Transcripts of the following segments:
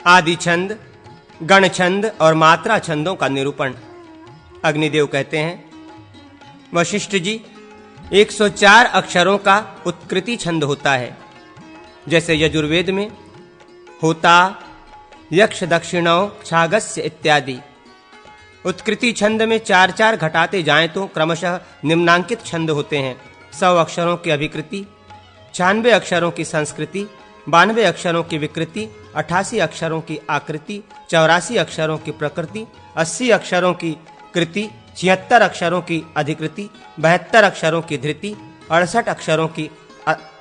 आदि छंद, गण छंद और मात्रा छंदों का निरूपण। अग्निदेव कहते हैं, वशिष्ठ जी, 104 अक्षरों का उत्कृति छंद होता है। जैसे यजुर्वेद में होता, यक्ष, दक्षिणौ, छागस्य इत्यादि। उत्कृति छंद में 4-4 घटाते जाएं तो क्रमशः निम्नांकित छंद होते हैं। 100 अक्षरों की अभिकृति, 96 अक्षरों की संस्कृति, 92 अक्षरों की विकृति, 88 अक्षरों की आकृति, 84 अक्षरों की प्रकृति, 80 अक्षरों की कृति, 76 अक्षरों की अधिकृति, 72 अक्षरों की धृति, 68 अक्षरों की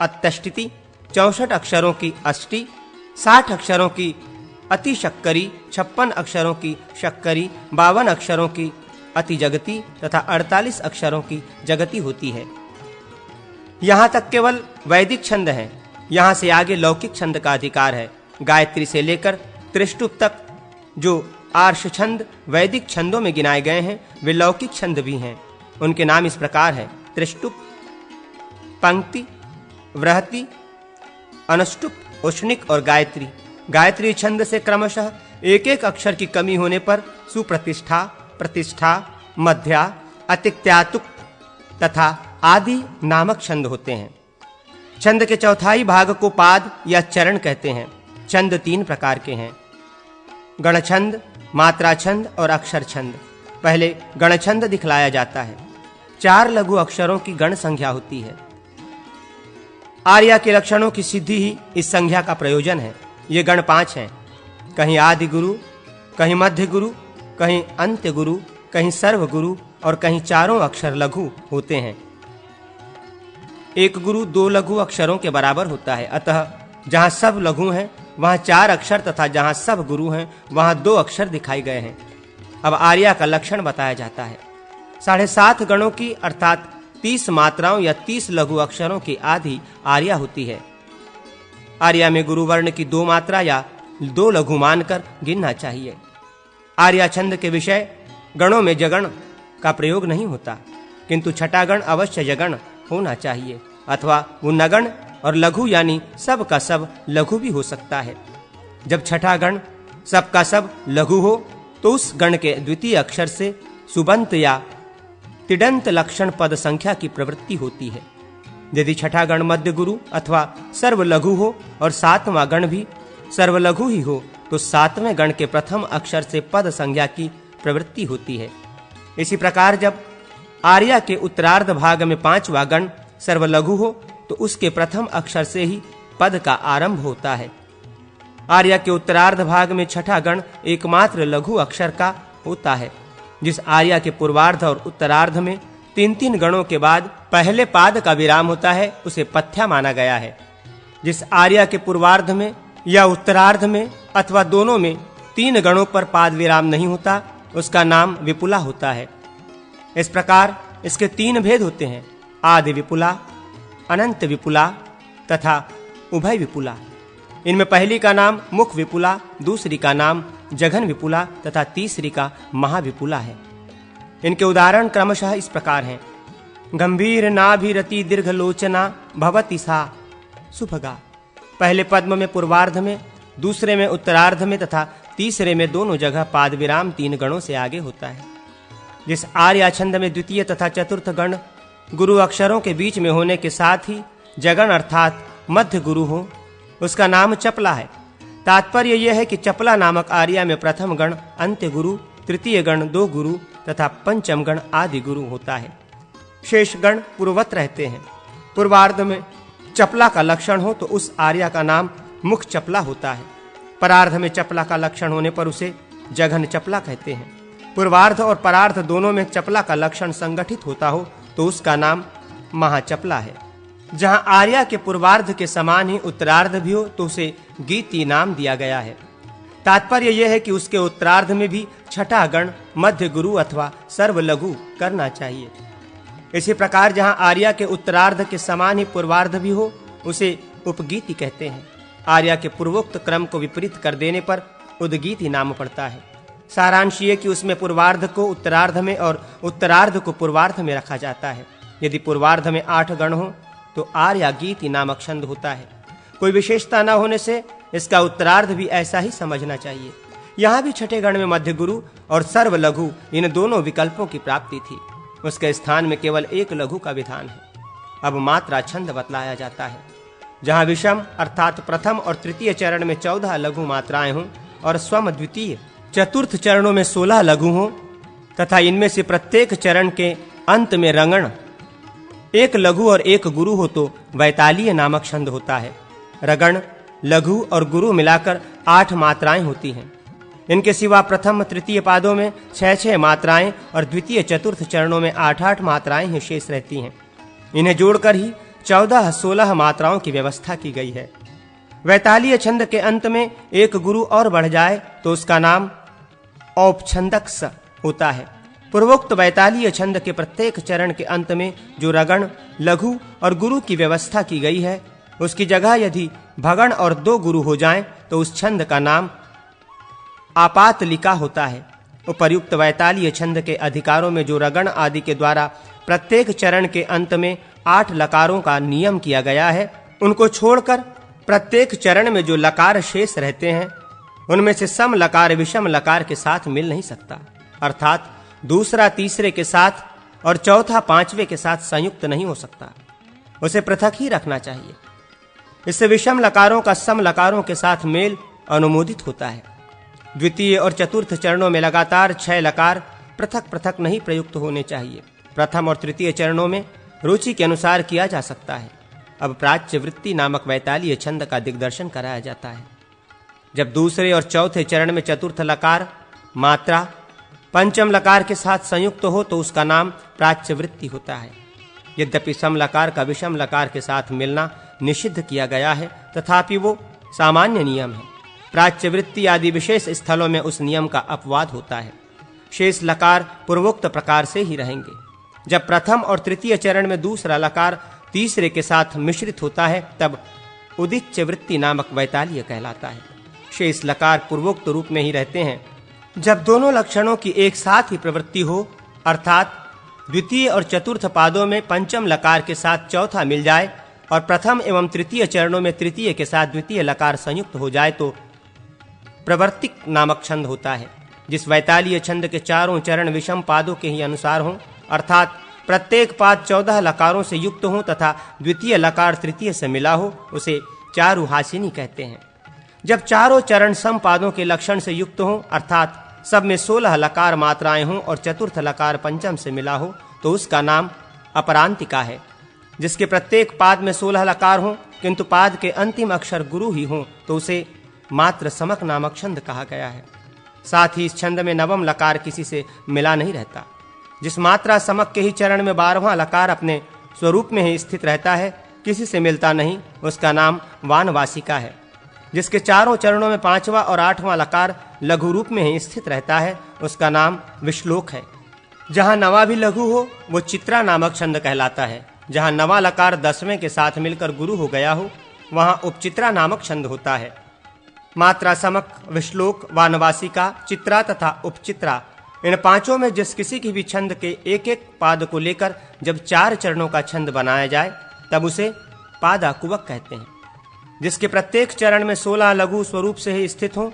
अत्यष्टिति, 64 अक्षरों की अष्टि, 60 अक्षरों की अतिशक्करी, 56 अक्षरों की शक्करी, 52 अक्षरों की अतिजगती तथा 48 अक्षरों की जगती होती है। यहाँ तक केवल वैदिक छंद हैं। यहाँ से आगे लौकिक छंद का अधिकार है। गायत्री से लेकर त्रिष्टुप तक जो आर्ष छंद वैदिक छंदों में गिनाए गए हैं, वे लौकिक छंद भी हैं। उनके नाम इस प्रकार है: त्रिष्टुप, पंक्ति, वृहति, अनुष्टुप, उष्णिक और गायत्री। गायत्री छंद से क्रमशः एक एक अक्षर की कमी होने पर सुप्रतिष्ठा, प्रतिष्ठा, मध्या, अतिक्त्यातुक तथा आदि नामक छंद होते हैं। छंद के चौथाई भाग को पाद या चरण कहते हैं। छंद 3 प्रकार के हैं: गण छंद, मात्रा छंद और अक्षर छंद। पहले गण छंद दिखलाया जाता है। 4 लघु अक्षरों की गण संख्या होती है। आर्या के लक्षणों की सिद्धि ही इस संख्या का प्रयोजन है। ये गण 5 हैं: कहीं आदि गुरु, कहीं मध्य गुरु, कहीं अंत्य गुरु, कहीं सर्व गुरु और कहीं चारों अक्षर लघु होते हैं। एक गुरु 2 लघु अक्षरों के बराबर होता है। अतः जहां सब लघु हैं वहां 4 अक्षर तथा जहां सब गुरु हैं वहां 2 अक्षर दिखाई गए हैं। अब आर्या का लक्षण बताया जाता है। 7.5 गणों की अर्थात 30 मात्राओं या 30 लघु अक्षरों की आदि आर्या होती है। आर्या में गुरु वर्ण की 2 मात्रा या 2 लघु मानकर गिनना चाहिए। आर्या छंद के विषय गणों में जगण का प्रयोग नहीं होता, किंतु छठा गण अवश्य जगण होना चाहिए, अथवा वो नगण और लघु यानी सब का सब लघु भी हो सकता है। जब छठा गण सब का सब लघु हो तो उस गण के द्वितीय अक्षर से सुबंत या तिडंत लक्षण पद संख्या की प्रवृत्ति होती है। यदि छठा गण मध्य गुरु अथवा सर्व लघु हो और 7वां गण भी सर्व लघु ही हो तो 7वें गण के प्रथम अक्षर से पद संज्ञा की प्रवृत्ति होती है। इसी प्रकार जब आर्या के उत्तरार्ध भाग में 5वां गण सर्व लघु हो तो उसके प्रथम अक्षर से ही पद का आरंभ होता है। आर्या के उत्तरार्ध भाग में छठा गण एकमात्र लघु अक्षर का होता है। जिस आर्या के पूर्वार्ध और उत्तरार्ध में 3-3 गणों के बाद पहले पाद का विराम होता है उसे पथ्या माना गया है। जिस आर्या के पूर्वार्ध में या उत्तरार्ध में अथवा दोनों में 3 गणों पर पाद विराम नहीं होता उसका नाम विपुला होता है। इस प्रकार इसके 3 भेद होते हैं: आदि विपुला, अनंत विपुला तथा उभय विपुला। इनमें पहली का नाम मुख विपुला, दूसरी का नाम जघन विपुला तथा तीसरी का महाविपुला है। इनके उदाहरण क्रमशः इस प्रकार हैं: गंभीर नाभिरति दीर्घ लोचना भवति सा सुभगा। पहले पद्म में पूर्वार्ध में, दूसरे में उत्तरार्ध में तथा तीसरे में दोनों जगह पाद विराम 3 गणों से आगे होता है। जिस आर्या छंद में द्वितीय तथा चतुर्थ गण गुरु अक्षरों के बीच में होने के साथ ही जगन अर्थात मध्य गुरु हो उसका नाम चपला है। तात्पर्य यह है कि चपला नामक आर्या में प्रथम गण अंत्य गुरु, तृतीय गण 2 गुरु तथा पंचम गण आदि गुरु होता है। शेष गण पूर्ववत रहते हैं। पूर्वार्ध में चपला का लक्षण हो तो उस आर्या का नाम मुख चपला होता है। परार्ध में चपला का लक्षण होने पर उसे जघन चपला कहते हैं। पूर्वार्ध और परार्ध दोनों में चपला का लक्षण संगठित होता हो तो उसका नाम महाचपला है। जहां आर्या के पूर्वार्ध के समान ही उत्तरार्ध भी हो तो उसे गीति नाम दिया गया है। तात्पर्य यह है कि उसके उत्तरार्ध में भी छठा गण मध्य गुरु अथवा सर्व लघु करना चाहिए। इसी प्रकार जहां आर्या के उत्तरार्ध के समान ही पूर्वार्ध भी हो उसे उपगीति कहते हैं। आर्या के पूर्वोक्त क्रम को विपरीत कर देने पर उद्गीति नाम पड़ता है। सारांश ये कि उसमें पूर्वार्ध को उत्तरार्ध में और उत्तरार्ध को पूर्वार्ध में रखा जाता है। यदि पूर्वार्ध में 8 गण हो तो आर्या गीति नामक छंद होता है। कोई विशेषता न होने से इसका उत्तरार्ध भी ऐसा ही समझना चाहिए। यहाँ भी छठे गण में मध्य गुरु और सर्व लघु इन दोनों विकल्पों की प्राप्ति थी। उसके स्थान में केवल एक लघु का विधान है। अब मात्रा छंद बतलाया जाता है। जहाँ विषम अर्थात प्रथम और तृतीय चरण में 14 लघु मात्राएं हों और स्वम द्वितीय चतुर्थ चरणों में 16 लघु हों तथा इनमें से प्रत्येक चरण के अंत में रंगण एक लघु और एक गुरु हो तो वैतालीय नामक छंद होता है। रगण, लघु और गुरु मिलाकर 8 मात्राएं होती हैं। इनके सिवा प्रथम तृतीय पादों में 6-6 मात्राएं और द्वितीय चतुर्थ चरणों में 8-8 मात्राएं ही शेष रहती हैं। इन्हें जोड़कर ही 14-16 मात्राओं की व्यवस्था की गई है। वैतालीय छंद के अंत में एक गुरु और बढ़ जाए तो उसका नाम औपछंदक स होता है। पूर्वोक्त वैतालीय छंद के प्रत्येक चरण के अंत में जो रगण, लघु और गुरु की व्यवस्था की गई है, उसकी जगह यदि भगण और 2 गुरु हो जाएं तो उस छंद का नाम आपातलिका होता है। उपर्युक्त वैतालीय छंद के अधिकारों में जो रगण आदि के द्वारा प्रत्येक चरण के अंत में 8 लकारों का नियम किया गया है, उनको छोड़कर प्रत्येक चरण में जो लकार शेष रहते हैं, उनमें से सम लकार विषम लकार के साथ मिल नहीं सकता, अर्थात दूसरा तीसरे के साथ और चौथा पांचवे के साथ संयुक्त नहीं हो सकता। उसे पृथक ही रखना चाहिए। इससे विषम लकारों का सम लकारों के साथ मेल अनुमोदित होता है। द्वितीय और चतुर्थ चरणों में लगातार 6 लकार पृथक पृथक नहीं प्रयुक्त होने चाहिए। प्रथम और तृतीय चरणों में रुचि के अनुसार किया जा सकता है। अब प्राच्य वृत्ति नामक वैतालीय छंद का दिग्दर्शन कराया जाता है। जब दूसरे और चौथे चरण में चतुर्थ लकार मात्रा पंचम लकार के साथ संयुक्त हो तो उसका नाम प्राच्य वृत्ति होता है। यद्यपि सम लकार का विषम लकार के साथ मिलना निषिद्ध किया गया है, तथापि वो सामान्य नियम है। प्राच्य वृत्ति आदि विशेष स्थलों में उस नियम का अपवाद होता है। शेष लकार पूर्वोक्त प्रकार से ही रहेंगे। जब प्रथम और तृतीय चरण में दूसरा लकार तीसरे के साथ मिश्रित होता है, तब उदिच्य वृत्ति नामक वैतालीय कहलाता है। शेष लकार पूर्वोक्त रूप में ही रहते हैं। जब दोनों लक्षणों की एक साथ ही प्रवृत्ति हो, अर्थात द्वितीय और चतुर्थ पादों में पंचम लकार के साथ चौथा मिल जाए और प्रथम एवं तृतीय चरणों में तृतीय के साथ द्वितीय लकार संयुक्त हो जाए तो प्रवर्तिक नामक छंद होता है। जिस वैतालीय छंद के चारों चरण विषम पादों के ही अनुसार हों, अर्थात प्रत्येक पाद 14 लकारों से युक्त हों तथा द्वितीय लकार तृतीय से मिला हो, उसे चारुहासिनी कहते हैं। जब चारों चरण सम पादों के लक्षण से युक्त हों, अर्थात सब में 16 लकार मात्राएं हों और चतुर्थ लकार पंचम से मिला हो, तो उसका नाम अपरांतिका है। जिसके प्रत्येक पाद में 16 लकार हों किंतु पाद के अंतिम अक्षर गुरु ही हों, तो उसे मात्र समक नामक छंद कहा गया है। साथ ही इस छंद में नवम लकार किसी से मिला नहीं रहता। जिस मात्रा समक के ही चरण में 12वां लकार अपने स्वरूप में ही स्थित रहता है, किसी से मिलता नहीं, उसका नाम वानवासिका है। जिसके चारों चरणों में 5वां और 8वां लकार लघु रूप में ही स्थित रहता है, उसका नाम विश्लोक है। जहां नवा भी लघु हो वो चित्रा नामक छंद कहलाता है। जहां नवा लकार 10वें के साथ मिलकर गुरु हो गया हो, वहां उपचित्रा नामक छंद होता है। मात्रा समक, विश्लोक, वानवासिका, चित्रा तथा उपचित्रा, इन पांचों में जिस किसी की भी छंद के एक एक पाद को लेकर जब 4 चरणों का छंद बनाया जाए, तब उसे पादाकुवक कहते हैं। जिसके प्रत्येक चरण में 16 लघु स्वरूप से ही स्थित हों,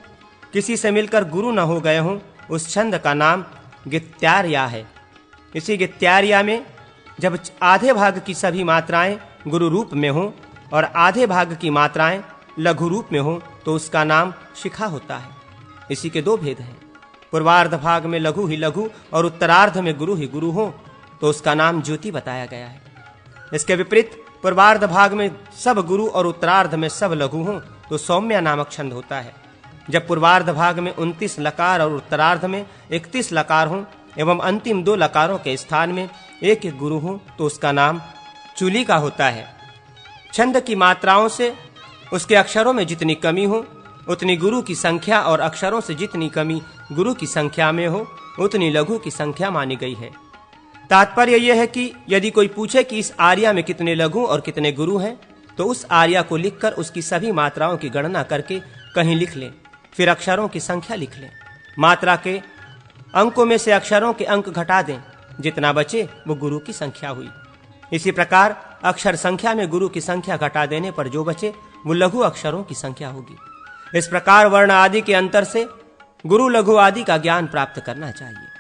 किसी से मिलकर गुरु न हो गए हों, उस छंद का नाम गित्यार्या है। इसी गित्यार्या में जब आधे भाग की सभी मात्राएं गुरु रूप में हों और आधे भाग की मात्राएं लघु रूप में हों, तो उसका नाम शिखा होता है। इसी के 2 भेद हैं। पूर्वार्ध भाग में लघु ही लघु और उत्तरार्ध में गुरु ही गुरु हो, तो उसका नाम ज्योति बताया गया है। इसके विपरीत पूर्वार्ध भाग में सब गुरु और उत्तरार्ध में सब लघु हों, तो सौम्या नामक छंद होता है। जब पूर्वार्ध भाग में 29 लकार और उत्तरार्ध में 31 लकार हों एवं अंतिम 2 लकारों के स्थान में एक एक गुरु हो, तो उसका नाम चूलिका होता है। छंद की मात्राओं से उसके अक्षरों में जितनी कमी हो, उतनी गुरु की संख्या, और अक्षरों से जितनी कमी गुरु की संख्या में हो, उतनी लघु की संख्या मानी गई है। तात्पर्य यह है कि यदि कोई पूछे कि इस आर्या में कितने लघु और कितने गुरु हैं, तो उस आर्या को लिखकर उसकी सभी मात्राओं की गणना करके कहीं लिख लें, फिर अक्षरों की संख्या लिख लें। मात्रा के अंकों में से अक्षरों के अंक घटा दें, जितना बचे वो गुरु की संख्या हुई। इसी प्रकार अक्षर संख्या में गुरु की संख्या घटा देने पर जो बचे वो लघु अक्षरों की संख्या होगी। इस प्रकार वर्ण आदि के अंतर से गुरु लघु आदि का ज्ञान प्राप्त करना चाहिए।